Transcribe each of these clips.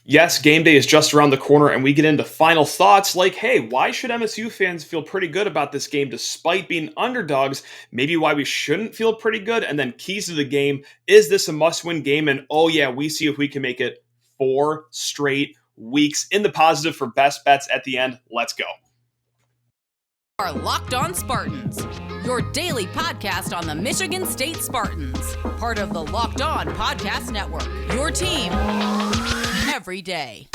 Yes, game day is just around the corner, and we get into final thoughts like, hey, why should MSU fans feel pretty good about this game despite being underdogs? Maybe why we shouldn't feel pretty good, and then keys to the game. Is this a must win game? And oh, yeah, we see if we can make it 4 straight weeks in the positive for best bets at the end. Let's go. Are Locked On Spartans, your daily podcast on the Michigan State Spartans, part of the Locked On Podcast Network, your team every day.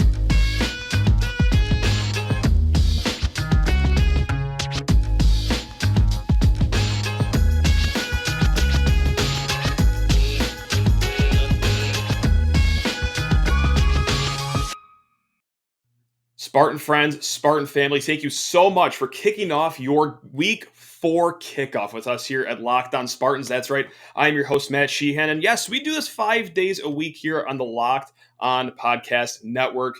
Spartan friends, Spartan family, thank you so much for kicking off your week 4 kickoff with us here at Locked On Spartans. That's right. I'm your host, Matt Sheehan. And yes, we do this 5 days a week here on the Locked On Podcast Network.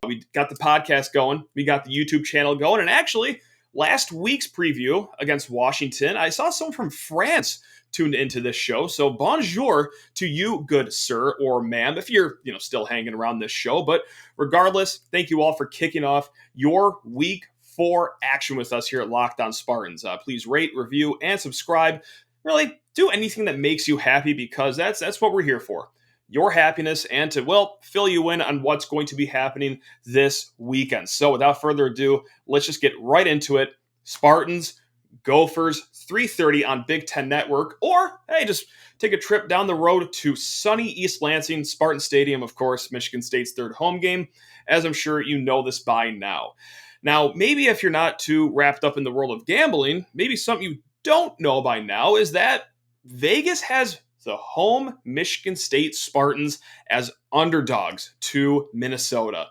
We got the podcast going. We got the YouTube channel going. And actually, last week's preview against Washington, I saw someone from France tuned into this show. So bonjour to you, good sir or ma'am, if you're still hanging around this show. But regardless, thank you all for kicking off your week 4 action with us here at Locked On Spartans. Please rate, review, and subscribe. Really, do anything that makes you happy because that's what we're here for. Your happiness and to, fill you in on what's going to be happening this weekend. So without further ado, let's just get right into it. Spartans, Gophers, 3:30 on Big Ten Network, or hey, just take a trip down the road to sunny East Lansing, Spartan Stadium, of course, Michigan State's third home game, as I'm sure you know this by now. Now, maybe if you're not too wrapped up in the world of gambling, maybe something you don't know by now is that Vegas has the home Michigan State Spartans as underdogs to Minnesota.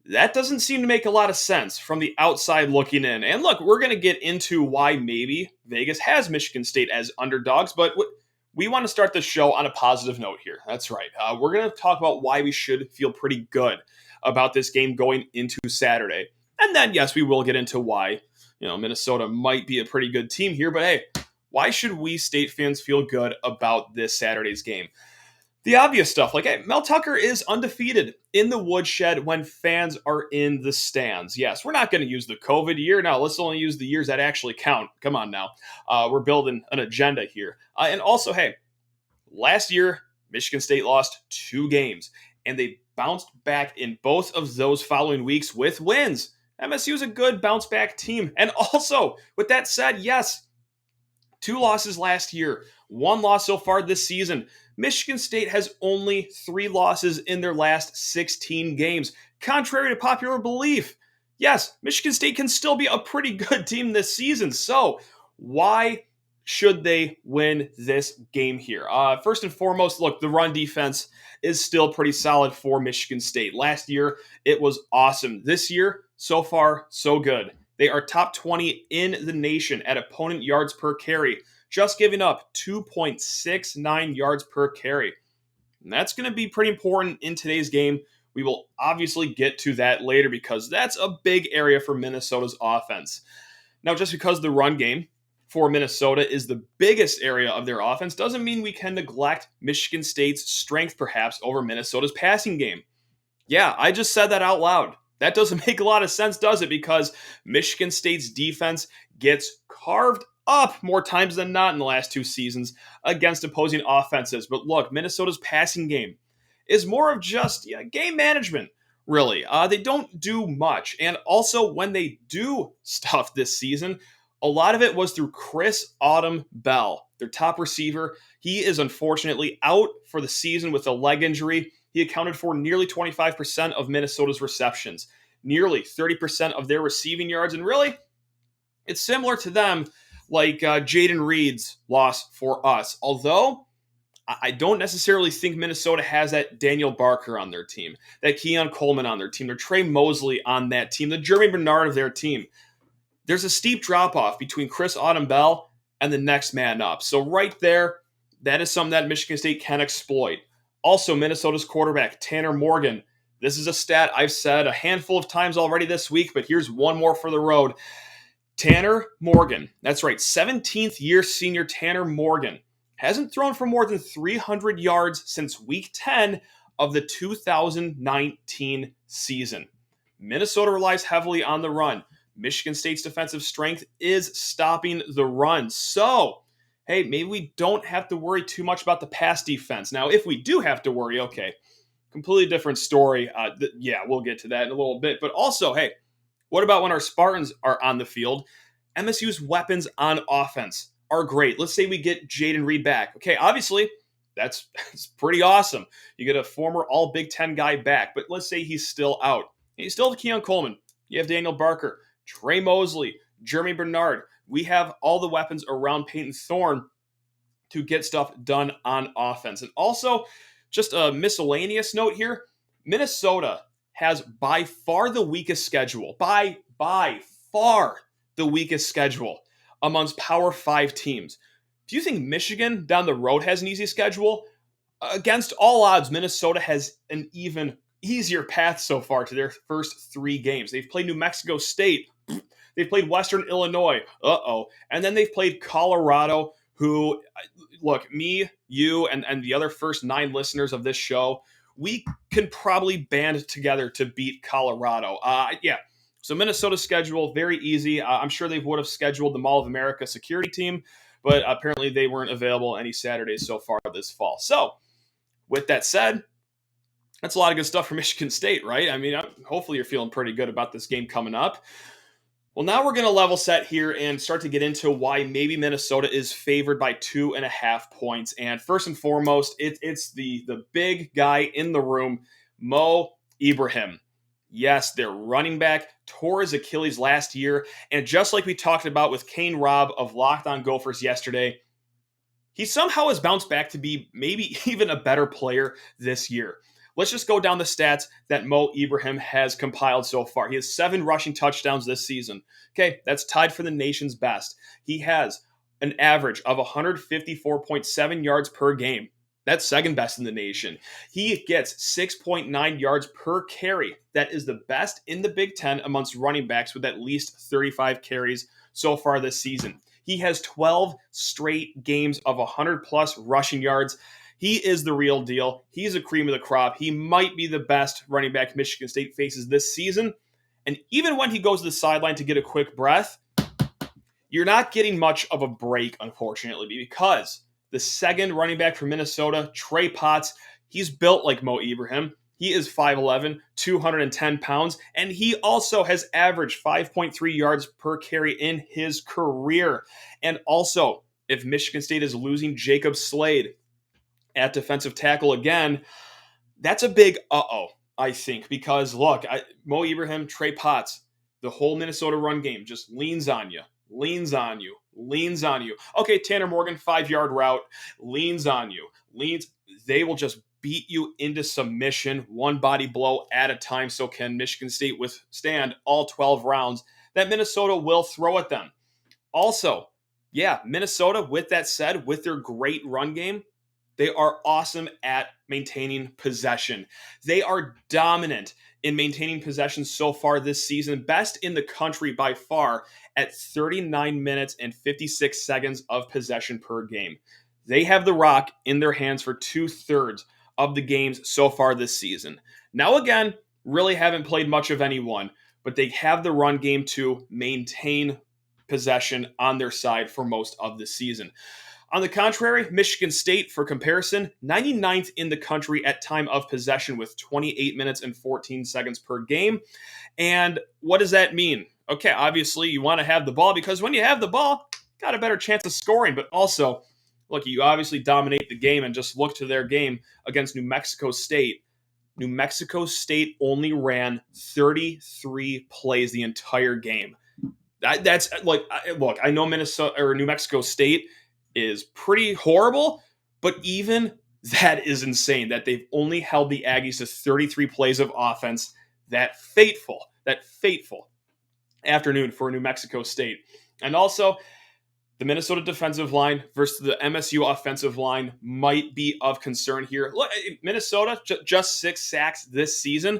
That doesn't seem to make a lot of sense from the outside looking in. And look, we're going to get into why maybe Vegas has Michigan State as underdogs, but we want to start the show on a positive note here. That's right. We're going to talk about why we should feel pretty good about this game going into Saturday. And then, yes, we will get into why, Minnesota might be a pretty good team here. But hey, why should we State fans feel good about this Saturday's game? The obvious stuff, like, hey, Mel Tucker is undefeated in the woodshed when fans are in the stands. Yes, we're not going to use the COVID year. Now, let's only use the years that actually count. Come on now. We're building an agenda here. And also, hey, last year, Michigan State lost 2 games, and they bounced back in both of those following weeks with wins. MSU is a good bounce-back team. And also, with that said, yes, 2 losses last year, 1 loss so far this season. Michigan State has only 3 losses in their last 16 games. Contrary to popular belief, yes, Michigan State can still be a pretty good team this season. So why should they win this game here? First and foremost, look, the run defense is still pretty solid for Michigan State. Last year, it was awesome. This year, so far, so good. They are top 20 in the nation at opponent yards per carry, just giving up 2.69 yards per carry. And that's going to be pretty important in today's game. We will obviously get to that later because that's a big area for Minnesota's offense. Now, just because the run game for Minnesota is the biggest area of their offense doesn't mean we can neglect Michigan State's strength perhaps over Minnesota's passing game. Yeah, I just said that out loud. That doesn't make a lot of sense, does it? Because Michigan State's defense gets carved up more times than not in the last 2 seasons against opposing offenses. But look, Minnesota's passing game is more of just game management, really. They don't do much. And also, when they do stuff this season, a lot of it was through Chris Autumn Bell, their top receiver. He is unfortunately out for the season with a leg injury. He accounted for nearly 25% of Minnesota's receptions, nearly 30% of their receiving yards. And really, it's similar to them like Jaden Reed's loss for us. Although, I don't necessarily think Minnesota has that Daniel Barker on their team, that Keon Coleman on their team, their Trey Mosley on that team, the Jeremy Bernard of their team. There's a steep drop-off between Chris Autumn Bell and the next man up. So right there, that is something that Michigan State can exploit. Also, Minnesota's quarterback, Tanner Morgan. This is a stat I've said a handful of times already this week, but here's one more for the road. Tanner Morgan, that's right, 17th year senior Tanner Morgan, hasn't thrown for more than 300 yards since week 10 of the 2019 season. Minnesota relies heavily on the run. Michigan State's defensive strength is stopping the run. So, hey, maybe we don't have to worry too much about the pass defense. Now, if we do have to worry, okay, completely different story. Yeah, we'll get to that in a little bit. But also, hey, what about when our Spartans are on the field? MSU's weapons on offense are great. Let's say we get Jaden Reed back. Okay, obviously, that's pretty awesome. You get a former all Big Ten guy back, but let's say he's still out. You still have Keon Coleman. You have Daniel Barker, Trey Mosley, Jeremy Bernard. We have all the weapons around Peyton Thorne to get stuff done on offense. And also, just a miscellaneous note here, Minnesota has by far the weakest schedule. By far the weakest schedule amongst Power 5 teams. Do you think Michigan down the road has an easy schedule? Against all odds, Minnesota has an even easier path so far to their first 3 games. They've played New Mexico State. They've played Western Illinois. And then they've played Colorado, who, look, me, you, and the other first 9 listeners of this show, we can probably band together to beat Colorado. Yeah. So Minnesota's schedule, very easy. I'm sure they would have scheduled the Mall of America security team, but apparently they weren't available any Saturdays so far this fall. So with that said, that's a lot of good stuff for Michigan State, right? I mean, hopefully you're feeling pretty good about this game coming up. Well, now we're going to level set here and start to get into why maybe Minnesota is favored by 2.5 points. And first and foremost, it's the big guy in the room, Mo Ibrahim. Yes, their running back tore his Achilles last year. And just like we talked about with Kane Robb of Locked On Gophers yesterday, he somehow has bounced back to be maybe even a better player this year. Let's just go down the stats that Mo Ibrahim has compiled so far. He has 7 rushing touchdowns this season. Okay, that's tied for the nation's best. He has an average of 154.7 yards per game. That's second best in the nation. He gets 6.9 yards per carry. That is the best in the Big Ten amongst running backs with at least 35 carries so far this season. He has 12 straight games of 100-plus rushing yards. He is the real deal. He's a cream of the crop. He might be the best running back Michigan State faces this season. And even when he goes to the sideline to get a quick breath, you're not getting much of a break, unfortunately, because the second running back for Minnesota, Trey Potts, he's built like Mo Ibrahim. He is 5'11", 210 pounds, and he also has averaged 5.3 yards per carry in his career. And also, if Michigan State is losing Jacob Slade at defensive tackle again, that's a big I think, because look, Mo Ibrahim, Trey Potts, the whole Minnesota run game just leans on you. Okay, Tanner Morgan, 5-yard route, leans on you. They will just beat you into submission, one body blow at a time. So can Michigan State withstand all 12 rounds that Minnesota will throw at them? Also, yeah, Minnesota, with that said, with their great run game, they are awesome at maintaining possession. They are dominant in maintaining possession so far this season, best in the country by far at 39 minutes and 56 seconds of possession per game. They have the rock in their hands for 2/3 of the games so far this season. Now again, really haven't played much of anyone, but they have the run game to maintain possession on their side for most of the season. On the contrary, Michigan State, for comparison, 99th in the country at time of possession with 28 minutes and 14 seconds per game. And what does that mean? Okay, obviously you want to have the ball because when you have the ball, got a better chance of scoring. But also, look, you obviously dominate the game, and just look to their game against New Mexico State. New Mexico State only ran 33 plays the entire game. That's like, look, I know Minnesota or New Mexico State is pretty horrible, but even that is insane that they've only held the Aggies to 33 plays of offense that fateful afternoon for New Mexico State. And also, the Minnesota defensive line versus the MSU offensive line might be of concern here. Look, Minnesota, just 6 sacks this season,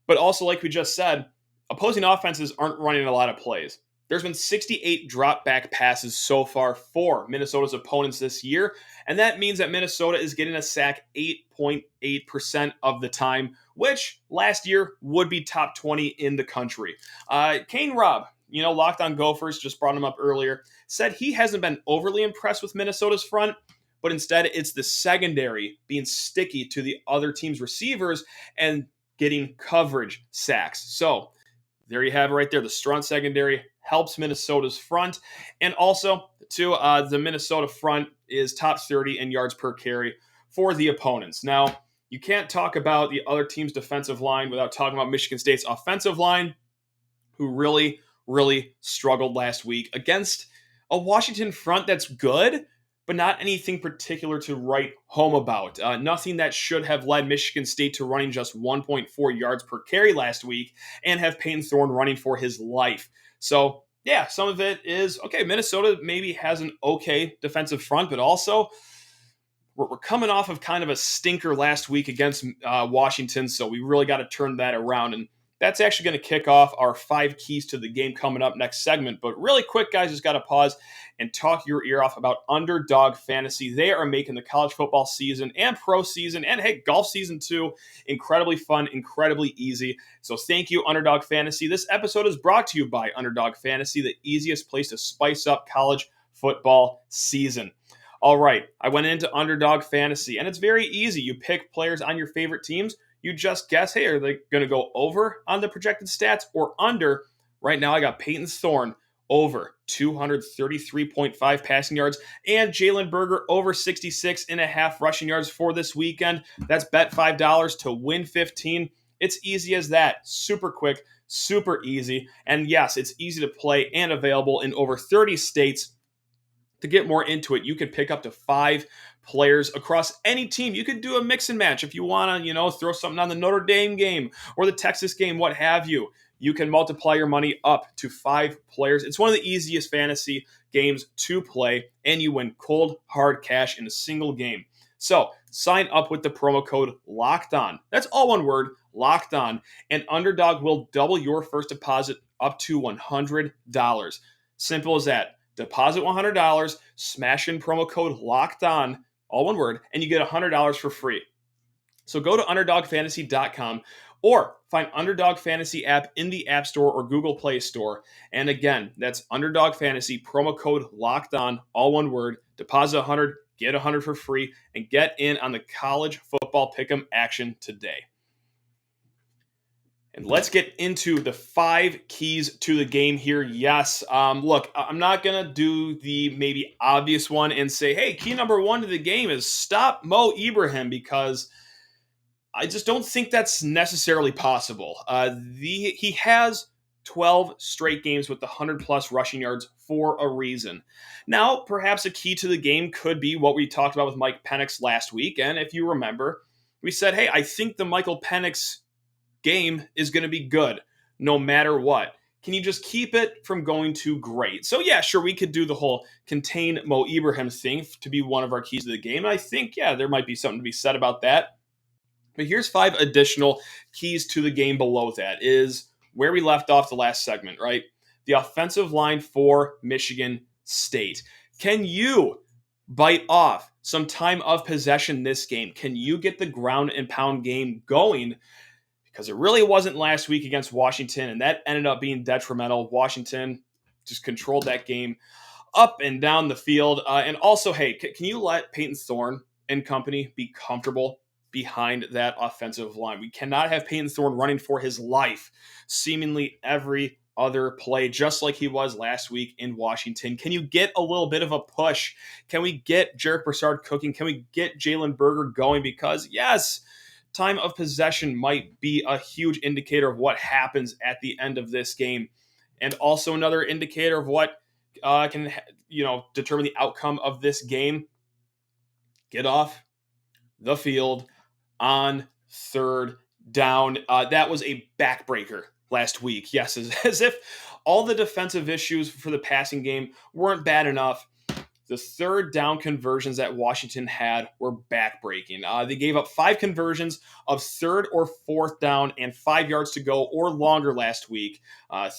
but also, like we just said, opposing offenses aren't running a lot of plays. There's been 68 drop back passes so far for Minnesota's opponents this year, and that means that Minnesota is getting a sack 8.8% of the time, which last year would be top 20 in the country. Kane Robb, Locked On Gophers, just brought him up earlier, said he hasn't been overly impressed with Minnesota's front, but instead it's the secondary being sticky to the other team's receivers and getting coverage sacks. So there you have it right there. The strong secondary helps Minnesota's front. And also, too, the Minnesota front is top 30 in yards per carry for the opponents. Now, you can't talk about the other team's defensive line without talking about Michigan State's offensive line, who really, really struggled last week against a Washington front that's good, but not anything particular to write home about. Nothing that should have led Michigan State to running just 1.4 yards per carry last week and have Peyton Thorne running for his life. So, yeah, some of it is, okay, Minnesota maybe has an okay defensive front, but also we're coming off of kind of a stinker last week against Washington, so we really got to turn that around. And that's actually going to kick off our 5 keys to the game coming up next segment. But really quick, guys, just got to pause and talk your ear off about Underdog Fantasy. They are making the college football season and pro season and, hey, golf season too incredibly fun, incredibly easy. So thank you, Underdog Fantasy. This episode is brought to you by Underdog Fantasy, the easiest place to spice up college football season. All right, I went into Underdog Fantasy, and it's very easy. You pick players on your favorite teams. You just guess, hey, are they going to go over on the projected stats or under? Right now, I got Peyton Thorne over 233.5 passing yards and Jalen Berger over 66.5 rushing yards for this weekend. That's bet $5 to win 15. It's easy as that. Super quick, super easy. And yes, it's easy to play and available in over 30 states. To get more into it, you can pick up to 5 players across any team. You could do a mix and match if you want to, throw something on the Notre Dame game or the Texas game, what have you. You can multiply your money up to 5 players. It's one of the easiest fantasy games to play, and you win cold, hard cash in a single game. So sign up with the promo code LOCKEDON. That's all one word, Locked On, and Underdog will double your first deposit up to $100. Simple as that. Deposit $100, smash in promo code Locked On, all one word, and you get $100 for free. So go to UnderdogFantasy.com or find Underdog Fantasy app in the App Store or Google Play Store. And again, that's Underdog Fantasy, promo code Locked On, all one word. Deposit $100, get $100 for free, and get in on the college football pick'em action today. And let's get into the 5 keys to the game here. Yes, look, I'm not going to do the maybe obvious one and say, hey, key number 1 to the game is stop Mo Ibrahim, because I just don't think that's necessarily possible. He has 12 straight games with the 100-plus rushing yards for a reason. Now, perhaps a key to the game could be what we talked about with Mike Penix last week. And if you remember, we said, hey, I think the Michael Penix game is going to be good no matter what. Can you just keep it from going too great? So yeah, sure, we could do the whole contain Mo Ibrahim thing to be one of our keys to the game. And I think, yeah, there might be something to be said about that. But here's 5 additional keys to the game below that is where we left off the last segment, right? The offensive line for Michigan State. Can you bite off some time of possession this game? Can you get the ground and pound game going? Because it really wasn't last week against Washington, and that ended up being detrimental. Washington just controlled that game up and down the field. And also, hey, can you let Peyton Thorne and company be comfortable behind that offensive line? We cannot have Peyton Thorne running for his life seemingly every other play, just like he was last week in Washington. Can you get a little bit of a push? Can we get Jarek Broussard cooking? Can we get Jalen Berger going? Because, yes, time of possession might be a huge indicator of what happens at the end of this game. And also another indicator of what can determine the outcome of this game. Get off the field on 3rd down. That was a backbreaker last week. Yes, as if all the defensive issues for the passing game weren't bad enough. the third down conversions that Washington had were backbreaking. They gave up 5 conversions of third or fourth down and 5 yards to go or longer last week.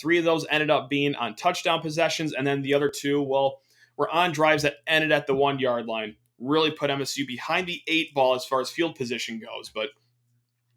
3 of those ended up being on touchdown possessions, and then the other 2, well, were on drives that ended at the 1 yard line. Really put MSU behind the 8 ball as far as field position goes.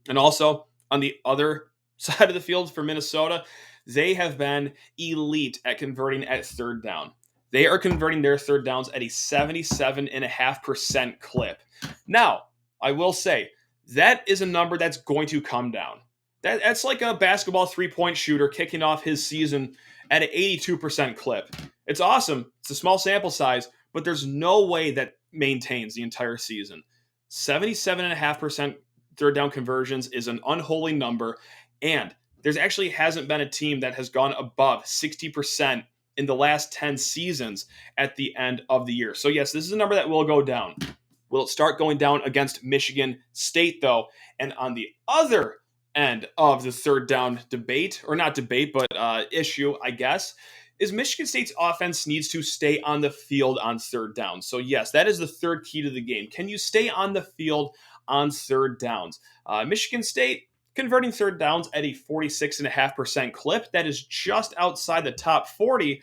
And also on the other side of the field for Minnesota, they have been elite at converting at third down. They are converting their third downs at a 77.5% clip. Now, I will say, that is a number that's going to come down. That's like a basketball three-point shooter kicking off his season at an 82% clip. It's awesome. It's a small sample size, but there's no way that maintains the entire season. 77.5% third down conversions is an unholy number, and there's actually hasn't been a team that has gone above 60% in the last 10 seasons at the end of the year. So yes, this is a number that will go down. Will it start going down against Michigan State, though? And on the other end of the third down debate, or not debate, but issue, I guess, is Michigan State's offense needs to stay on the field on third down. So yes, that is the third key to the game. Can you stay on the field on third downs? Michigan State converting third downs at a 46.5% clip. That is just outside the top 40.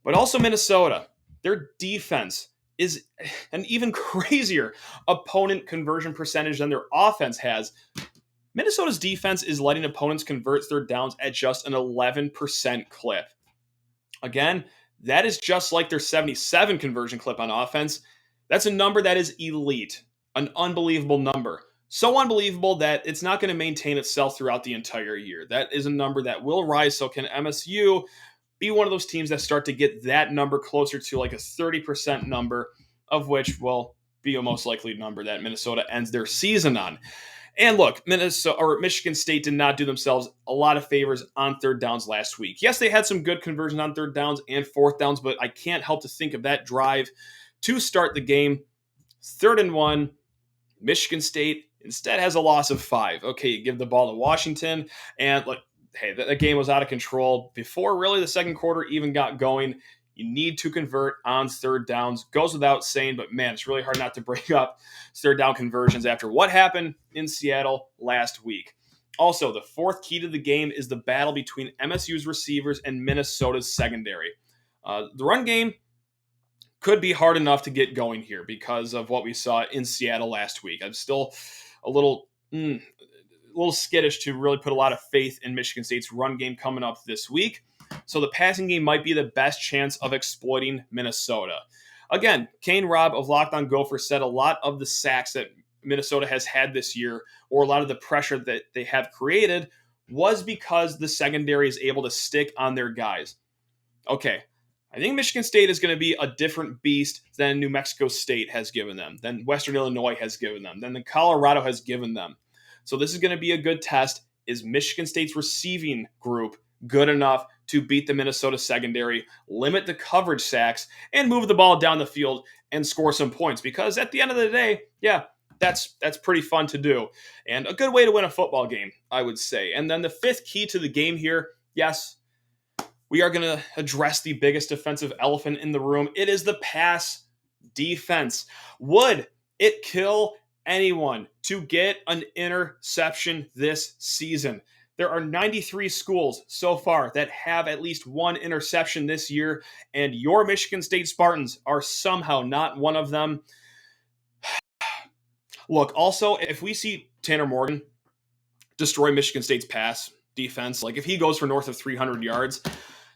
But also Minnesota, their defense is an even crazier opponent conversion percentage than their offense has. Minnesota's defense is letting opponents convert third downs at just an 11% clip. Again, that is just like their 77 conversion clip on offense. That's a number that is elite, an unbelievable number. So unbelievable that it's not going to maintain itself throughout the entire year. That is a number that will rise. So can MSU be one of those teams that start to get that number closer to like a 30% number, of which will be a most likely number that Minnesota ends their season on. And look, Michigan State did not do themselves a lot of favors on third downs last week. Yes, they had some good conversions on third downs and fourth downs, but I can't help to think of that drive to start the game. 3rd and 1, Michigan State instead has a loss of 5. Okay, you give the ball to Washington, and look, hey, the game was out of control before really the second quarter even got going. You need to convert on third downs. Goes without saying, but man, it's really hard not to break up third down conversions after what happened in Seattle last week. Also, the 4th key to the game is the battle between MSU's receivers and Minnesota's secondary. The run game could be hard enough to get going here because of what we saw in Seattle last week. I'm still a little skittish to really put a lot of faith in Michigan State's run game coming up this week. So the passing game might be the best chance of exploiting Minnesota. Again, Kane Robb of Locked On Gopher said a lot of the sacks that Minnesota has had this year, or a lot of the pressure that they have created, was because the secondary is able to stick on their guys. Okay, I think Michigan State is going to be a different beast than New Mexico State has given them, than Western Illinois has given them, than the Colorado has given them. So this is going to be a good test. Is Michigan State's receiving group good enough to beat the Minnesota secondary, limit the coverage sacks, and move the ball down the field and score some points? Because at the end of the day, yeah, that's pretty fun to do. And a good way to win a football game, I would say. And then the 5th key to the game here, yes, we are going to address the biggest defensive elephant in the room. It is the pass defense. Would it kill anyone to get an interception this season? There are 93 schools so far that have at least one interception this year, and your Michigan State Spartans are somehow not one of them. Look, also, if we see Tanner Morgan destroy Michigan State's pass defense, like if he goes for north of 300 yards,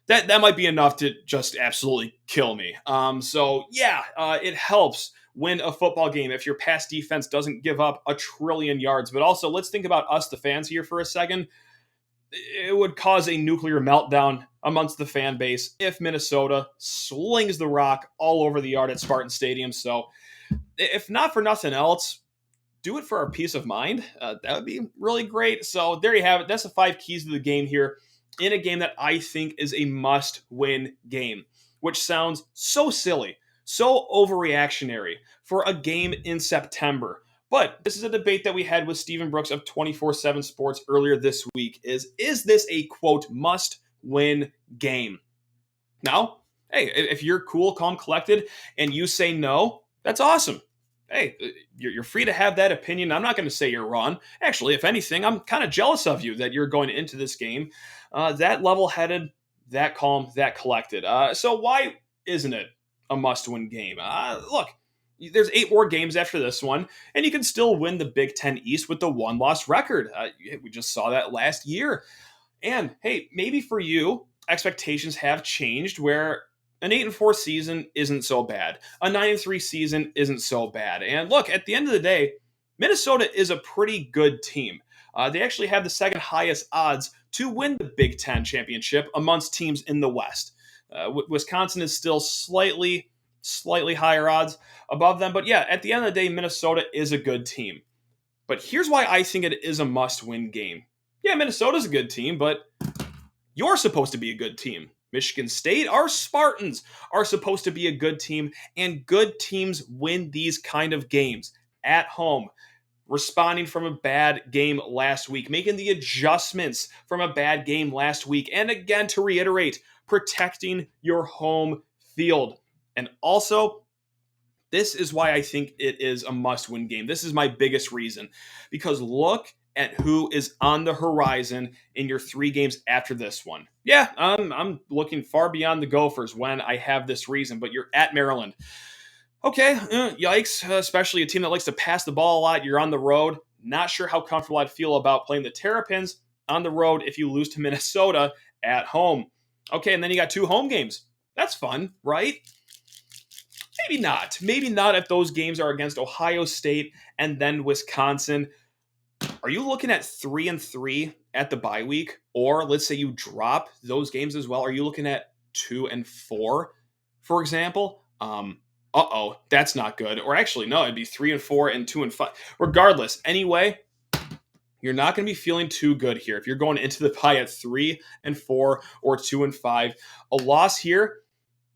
that might be enough to just absolutely kill me. It helps win a football game if your pass defense doesn't give up a trillion yards. But also, let's think about us, the fans, here for a second. It would cause a nuclear meltdown amongst the fan base if Minnesota slings the rock all over the yard at Spartan Stadium. So if not for nothing else, do it for our peace of mind. That would be really great. So there you have it. That's the 5 keys to the game here in a game that I think is a must-win game, which sounds so silly, so overreactionary for a game in September. But this is a debate that we had with Stephen Brooks of 24/7 Sports earlier this week. Is this a, quote, must-win game? Now, Hey, if you're cool, calm, collected, and you say no, that's awesome. Hey, you're free to have that opinion. I'm not going to say you're wrong. Actually, if anything, I'm kind of jealous of you that you're going into this game that level-headed, that calm, that collected. So why isn't it a must-win game? Look, there's 8 more games after this one, and you can still win the Big Ten East with the one-loss record. We just saw that last year. And hey, maybe for you, expectations have changed where an 8-4 season isn't so bad. A 9-3 season isn't so bad. And look, at the end of the day, Minnesota is a pretty good team. They actually have the second highest odds to win the Big Ten championship amongst teams in the West. Wisconsin is still slightly higher odds above them. But yeah, at the end of the day, Minnesota is a good team. But here's why I think it is a must-win game. Yeah, Minnesota's a good team, but you're supposed to be a good team. Michigan State, our Spartans, are supposed to be a good team, and good teams win these kind of games at home, responding from a bad game last week, making the adjustments from a bad game last week, and again, to reiterate, protecting your home field. And also, this is why I think it is a must-win game. This is my biggest reason, because look at who is on the horizon in your 3 games after this one. Yeah, I'm looking far beyond the Gophers when I have this reason, but you're at Maryland. Okay, yikes, especially a team that likes to pass the ball a lot. You're on the road. Not sure how comfortable I'd feel about playing the Terrapins on the road if you lose to Minnesota at home. Okay, and then you got 2 home games. That's fun, right? Maybe not. Maybe not if those games are against Ohio State and then Wisconsin. Are you looking at 3-3 at the bye week? Or let's say you drop those games as well. Are you looking at 2-4, for example? That's not good. Or actually, no, it'd be 3-4 and 2-5. Regardless, anyway, you're not going to be feeling too good here. If you're going into the bye at 3-4 or 2-5, a loss here.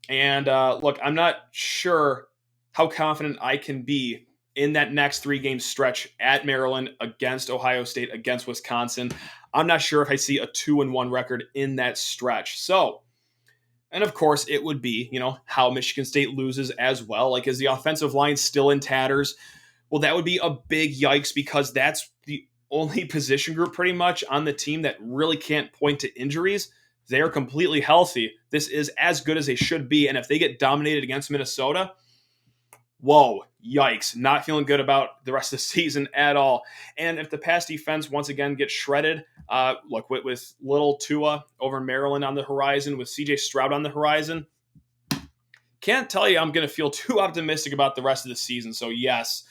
And look, I'm not sure how confident I can be in that next 3-game stretch at Maryland, against Ohio State, against Wisconsin. I'm not sure if I see a 2-1 record in that stretch. So, and of course, it would be, how Michigan State loses as well. Like, is the offensive line still in tatters? Well, that would be a big yikes, because that's the only position group pretty much on the team that really can't point to injuries. They are completely healthy. This is as good as they should be. And if they get dominated against Minnesota, whoa, yikes. Not feeling good about the rest of the season at all. And if the pass defense once again gets shredded, look, with little Tua over Maryland on the horizon, with CJ Stroud on the horizon, can't tell you I'm going to feel too optimistic about the rest of the season. So yes,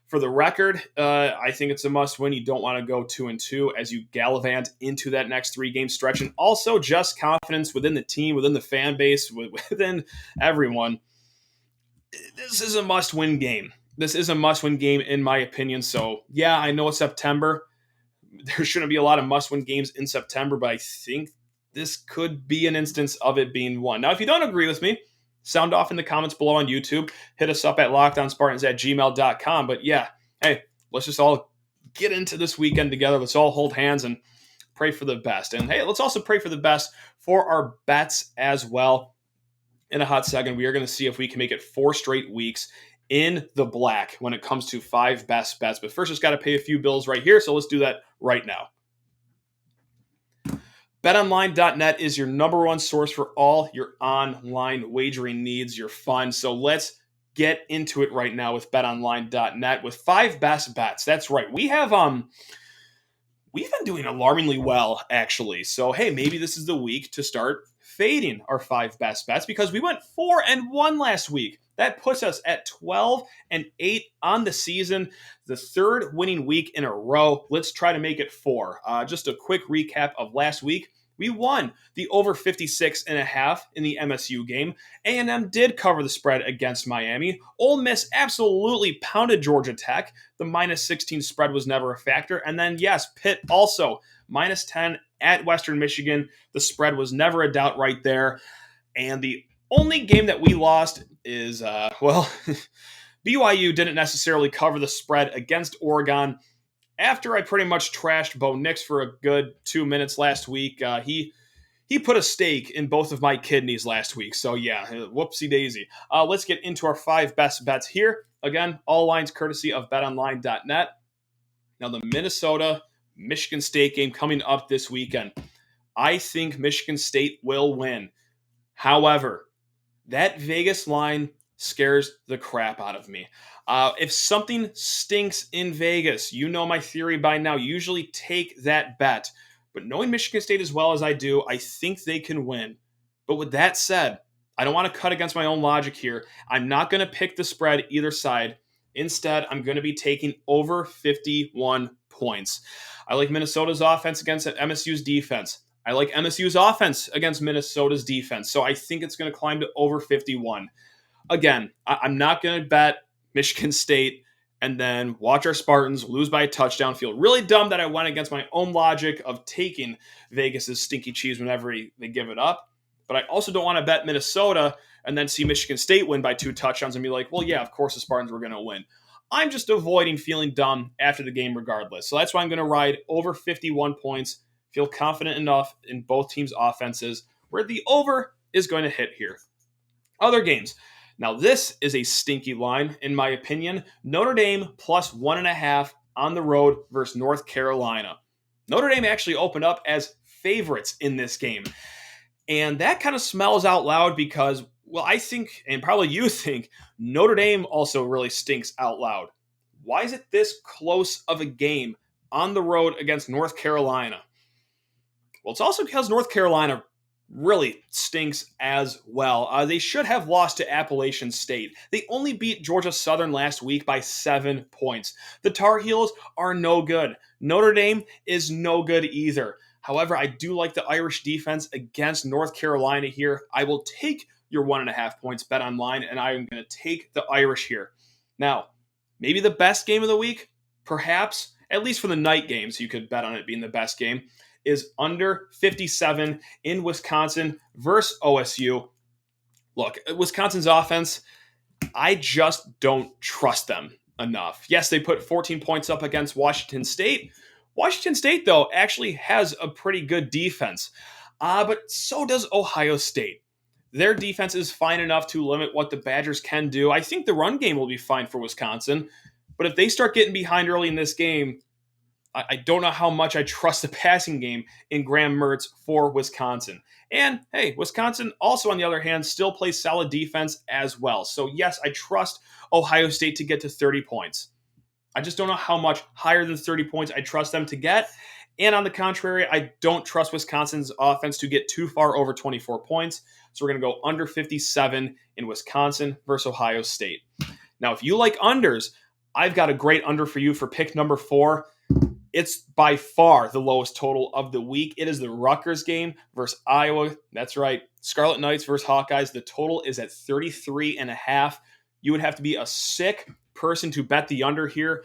for the record, I think it's a must-win. You don't want to go 2-2 as you gallivant into that next 3-game stretch. And also just confidence within the team, within the fan base, within everyone. This is a must-win game. This is a must-win game in my opinion. So yeah, I know it's September. There shouldn't be a lot of must-win games in September, but I think this could be an instance of it being one. Now, if you don't agree with me, sound off in the comments below on YouTube. Hit us up at lockdownspartans@gmail.com. But yeah, hey, let's just all get into this weekend together. Let's all hold hands and pray for the best. And hey, let's also pray for the best for our bets as well. In a hot second, we are going to see if we can make it 4 straight weeks in the black when it comes to 5 best bets. But first, just got to pay a few bills right here. So let's do that right now. BetOnline.net is your number one source for all your online wagering needs, your fun. So let's get into it right now with BetOnline.net with 5 best bets. That's right. We've been doing alarmingly well, actually. So hey, maybe this is the week to start fading our 5 best bets, because we went 4-1 last week. That puts us at 12-8 on the season, the 3rd winning week in a row. Let's try to make it 4. Just a quick recap of last week. We won the over 56.5 in the MSU game. A&M did cover the spread against Miami. Ole Miss absolutely pounded Georgia Tech. The -16 spread was never a factor. And then, yes, Pitt also -10 at Western Michigan. The spread was never a doubt right there. And the only game that we lost is, BYU didn't necessarily cover the spread against Oregon. After I pretty much trashed Bo Nix for a good 2 minutes last week, he he put a stake in both of my kidneys last week. So yeah, whoopsie daisy. Let's get into our 5 best bets here. Again, all lines courtesy of betonline.net. Now the Minnesota-Michigan State game coming up this weekend. I think Michigan State will win. However, that Vegas line scares the crap out of me. If something stinks in Vegas, you know my theory by now. Usually take that bet. But knowing Michigan State as well as I do, I think they can win. But with that said, I don't want to cut against my own logic here. I'm not going to pick the spread either side. Instead, I'm going to be taking over 51 points. I like Minnesota's offense against MSU's defense. I like MSU's offense against Minnesota's defense. So I think it's going to climb to over 51. Again, I'm not going to bet Michigan State and then watch our Spartans lose by a touchdown. Feel really dumb that I went against my own logic of taking Vegas's stinky cheese whenever they give it up. But I also don't want to bet Minnesota and then see Michigan State win by 2 touchdowns and be like, well, yeah, of course the Spartans were going to win. I'm just avoiding feeling dumb after the game regardless. So that's why I'm going to ride over 51 points. Feel confident enough in both teams' offenses where the over is going to hit here. Other games. Now, this is a stinky line, in my opinion. Notre Dame plus 1.5 on the road versus North Carolina. Notre Dame actually opened up as favorites in this game. And that kind of smells out loud because, well, I think, and probably you think, Notre Dame also really stinks out loud. Why is it this close of a game on the road against North Carolina? Well, it's also because North Carolina really stinks as well. They should have lost to Appalachian State. They only beat Georgia Southern last week by 7 points. The Tar Heels are no good. Notre Dame is no good either. However, I do like the Irish defense against North Carolina here. I will take your 1.5 points bet online, and I am going to take the Irish here. Now, maybe the best game of the week, perhaps, at least for the night games, you could bet on it being the best game, is under 57 in Wisconsin versus OSU. Look, Wisconsin's offense, I just don't trust them enough. Yes, they put 14 points up against Washington State. Washington State, though, actually has a pretty good defense. But so does Ohio State. Their defense is fine enough to limit what the Badgers can do. I think the run game will be fine for Wisconsin. But if they start getting behind early in this game, I don't know how much I trust the passing game in Graham Mertz for Wisconsin. And, hey, Wisconsin also, on the other hand, still plays solid defense as well. So, yes, I trust Ohio State to get to 30 points. I just don't know how much higher than 30 points I trust them to get. And on the contrary, I don't trust Wisconsin's offense to get too far over 24 points. So we're going to go under 57 in Wisconsin versus Ohio State. Now, if you like unders, I've got a great under for you for pick number 4. It's by far the lowest total of the week. It is the Rutgers game versus Iowa. That's right. Scarlet Knights versus Hawkeyes. The total is at 33.5. You would have to be a sick person to bet the under here.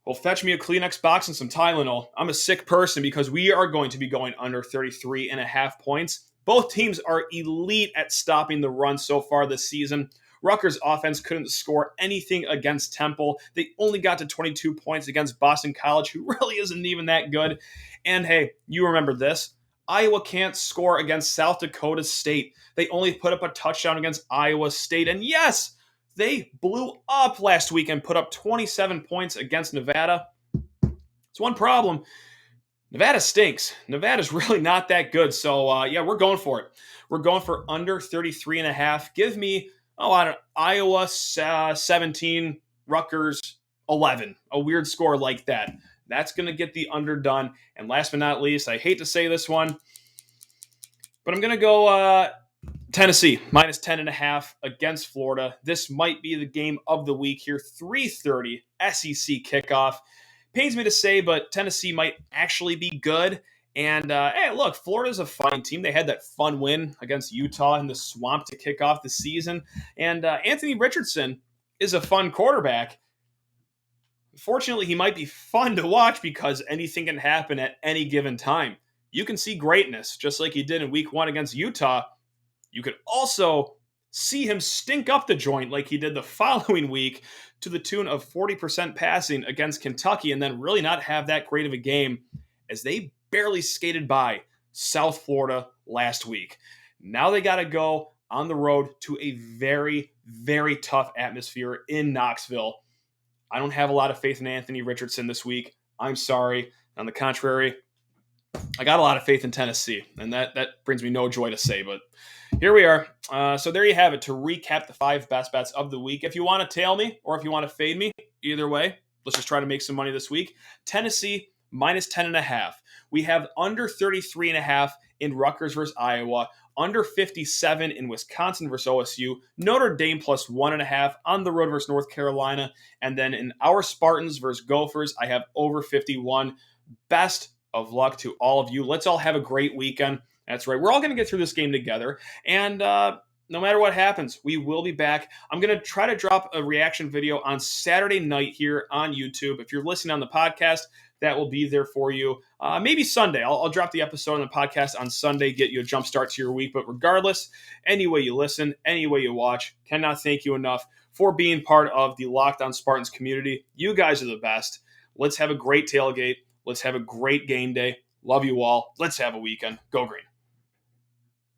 Well, fetch me a Kleenex box and some Tylenol. I'm a sick person because we are going to be going under 33.5 points. Both teams are elite at stopping the run so far this season. Rutgers' offense couldn't score anything against Temple. They only got to 22 points against Boston College, who really isn't even that good. And hey, you remember this. Iowa can't score against South Dakota State. They only put up a touchdown against Iowa State. And yes, they blew up last week and put up 27 points against Nevada. It's one problem. Nevada stinks. Nevada's really not that good. So, yeah, we're going for it. We're going for under 33.5. Give me Iowa 17, Rutgers 11. A weird score like that. That's going to get the under done. And last but not least, I hate to say this one, but I'm going to go Tennessee minus 10.5 against Florida. This might be the game of the week here. 3:30 SEC kickoff. Pains me to say, but Tennessee might actually be good. And, hey, look, Florida's a fine team. They had that fun win against Utah in the swamp to kick off the season. And Anthony Richardson is a fun quarterback. Fortunately, he might be fun to watch because anything can happen at any given time. You can see greatness, just like he did in week 1 against Utah. You could also see him stink up the joint like he did the following week to the tune of 40% passing against Kentucky and then really not have that great of a game as they barely skated by South Florida last week. Now they got to go on the road to a very, very tough atmosphere in Knoxville. I don't have a lot of faith in Anthony Richardson this week. I'm sorry. On the contrary, I got a lot of faith in Tennessee, and that brings me no joy to say, but here we are. So there you have it, to recap the 5 best bets of the week. If you want to tail me or if you want to fade me, either way, let's just try to make some money this week. Tennessee minus 10.5. We have under 33.5 in Rutgers versus Iowa, under 57 in Wisconsin versus OSU, Notre Dame plus 1.5 on the road versus North Carolina, and then in our Spartans versus Gophers, I have over 51. Best of luck to all of you. Let's all have a great weekend. That's right. We're all going to get through this game together. And no matter what happens, we will be back. I'm going to try to drop a reaction video on Saturday night here on YouTube. If you're listening on the podcast, that will be there for you. Maybe Sunday. I'll drop the episode on the podcast on Sunday, get you a jump start to your week. But regardless, any way you listen, any way you watch, cannot thank you enough for being part of the Locked On Spartans community. You guys are the best. Let's have a great tailgate. Let's have a great game day. Love you all. Let's have a weekend. Go Green.